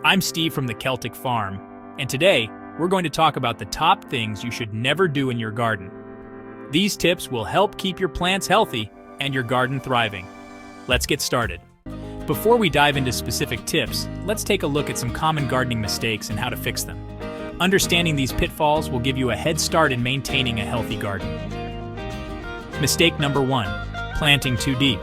I'm Steve from the Celtic Farm, and today we're going to talk about the top things you should never do in your garden. These tips will help keep your plants healthy and your garden thriving. Let's get started. Before we dive into specific tips, let's take a look at some common gardening mistakes and how to fix them. Understanding these pitfalls will give you a head start in maintaining a healthy garden. Mistake number 1, planting too deep.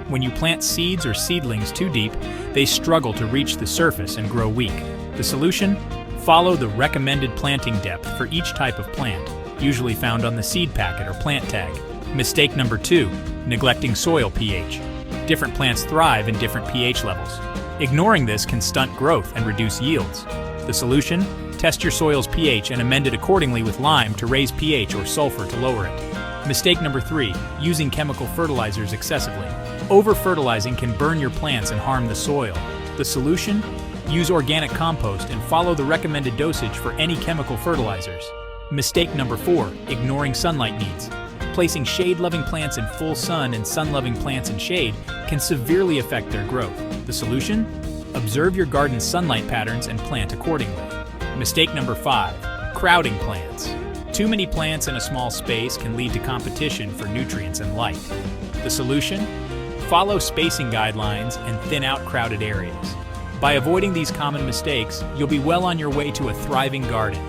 When you plant seeds or seedlings too deep, they struggle to reach the surface and grow weak. The solution? Follow the recommended planting depth for each type of plant, usually found on the seed packet or plant tag. Mistake number 2, neglecting soil pH. Different plants thrive in different pH levels. Ignoring this can stunt growth and reduce yields. The solution? Test your soil's pH and amend it accordingly with lime to raise pH or sulfur to lower it. Mistake number 3, using chemical fertilizers excessively. Over-fertilizing can burn your plants and harm the soil. The solution? Use organic compost and follow the recommended dosage for any chemical fertilizers. Mistake number 4, ignoring sunlight needs. Placing shade-loving plants in full sun and sun-loving plants in shade can severely affect their growth. The solution? Observe your garden's sunlight patterns and plant accordingly. Mistake number 5, crowding plants. Too many plants in a small space can lead to competition for nutrients and light. The solution? Follow spacing guidelines and thin out crowded areas. By avoiding these common mistakes, you'll be well on your way to a thriving garden.